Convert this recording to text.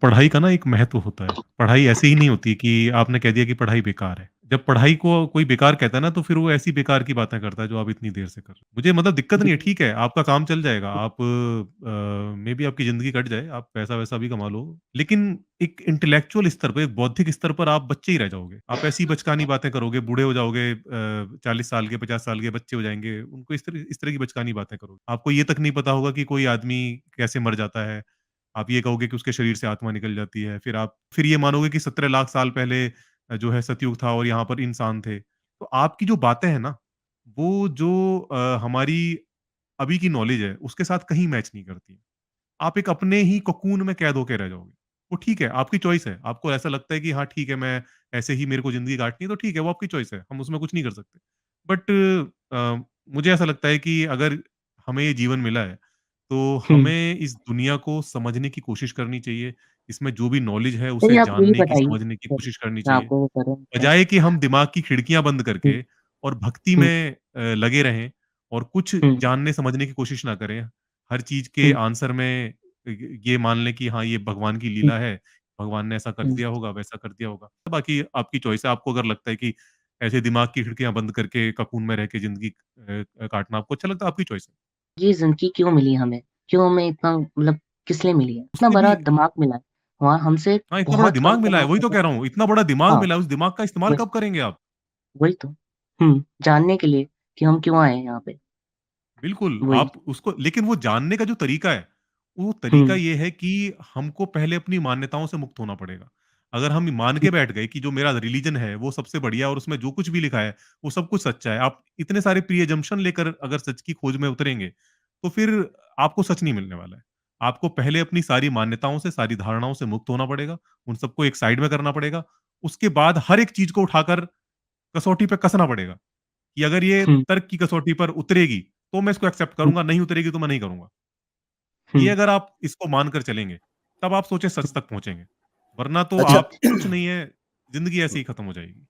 पढ़ाई का ना एक महत्व होता है। पढ़ाई ऐसे ही नहीं होती कि आपने कह दिया कि पढ़ाई बेकार है। जब पढ़ाई को कोई बेकार कहता है ना, तो फिर वो ऐसी बेकार की बातें करता है जो आप इतनी देर से कर रहे हो। मुझे मतलब दिक्कत नहीं है, ठीक है, आपका काम चल जाएगा। आप मेबी आपकी ज़िंदगी कट जाए, आप पैसा-वैसा भी कमा लो। लेकिन एक इंटेलेक्चुअल स्तर पे, एक बौद्धिक स्तर पर आप बच्चे ही रह जाओगे। आप ऐसी बचकानी बातें करोगे, बूढ़े हो जाओगे, 40 साल के, 50 साल के बच्चे हो जाएँगे, उनको इस तरह की बचकानी बातें करोगे। आपको ये तक नहीं पता होगा कि कोई आदमी कैसे मर जाता है। आप ये कहोगे कि उसके शरीर से आत्मा निकल जाती है। फिर ये मानोगे कि 17 लाख साल पहले जो है सतयुग था और यहाँ पर इंसान थे। तो आपकी जो बातें हैं ना, वो जो हमारी अभी की नॉलेज है, उसके साथ कहीं मैच नहीं करती। आप एक अपने ही कोकून में कैद होके रह जाओगे। वो ठीक है, आपकी चॉइस है। आपको ऐसा लगता है कि हाँ, ठीक है, मैं ऐसे ही मेरे को ज़िंदगी काटनी है, तो ठीक है, वो आपकी चॉइस है। हम उसमें कुछ नहीं कर सकते। बट मुझे ऐसा लगता है कि अगर हमें ये जीवन मिला है, तो हुँ। हमें इस दुनिया को समझने की कोशिश करनी चाहिए। इसमें जो भी नॉलेज है, उसे चलिए आप यही जानने की, बताइए समझने की फिर कोशिश करनी मैं चाहिए। आपको वो करूँ क्या? बजाए कि हम दिमाग की खिड़कियाँ बंद हुँ, करके और भक्ति हुँ, में लगे रहें और कुछ हुँ, जानने समझने की कोशिश ना करें। हर चीज़ के हुँ, आंसर में ये मान लें कि हाँ, ये भगवान की हुँ, लीला है, भगवान ने ऐसा कर हुँ। दिया होगा, वैसा कर दिया होगा। बाकी आपकी चॉइस है, आपको अगर लगता है कि ऐसे दिमाग की खिड़कियाँ बंद करके ककून में रह के ज़िंदगी काटना आपको अच्छा लगता है, आपकी चॉइस है। ये ज़िंदगी क्यों मिली हमें? क्यों हमें इतना मतलब किस लिए मिली है? इतना उससे बड़ा भी दिमाग मिला है। वहाँ हमसे हाँ, इतना बड़ा बहुत कम दिमाग मिला है, दिमाग वही तो होगा। कह रहा हूँ, इतना बड़ा दिमाग हाँ, मिला है, उस दिमाग का इस्तेमाल वही कब करेंगे आप? वही तो। हुँ, जानने के लिए कि हम क्यों आए हैं यहाँ पे, बिल्कुल, वही। आप उसको लेकिन वो जानने का जो तरीका है, वो तरीका हुँ, ये है कि हमको पहले अपनी मान्यताओं से मुक्त होना पड़ेगा। अगर हम मान के बैठ गए कि जो मेरा रिलिजन है, वो सबसे बढ़िया और उसमें जो कुछ भी लिखा है, वो सब कुछ सच्चा है। आप इतने सारे प्री-अज़म्पशन लेकर अगर सच की खोज में उतरेंगे, तो फिर आपको सच नहीं मिलने वाला है। आपको पहले अपनी सारी मान्यताओं से, सारी धारणाओं से मुक्त होना पड़ेगा, उन सबको एक साइड में करना पड़ेगा। उसके बाद हर एक चीज़ को उठाकर कसौटी पे कसना पड़ेगा। कि अगर ये हुँ, तर्क की कसौटी पर उतरेगी, तो मैं इसको एक्सेप्ट हुँ, करूँगा, नहीं उतरेगी तो मैं नहीं करूँगा। हुँ, ये अगर आप इसको मानकर चलेंगे, तब आप सोचिए सच हुँ। तक पहुँचेंगे। वरना तो अच्छा आप कुछ नहीं है, ज़िंदगी ऐसे ही खत्म हो जाएगी।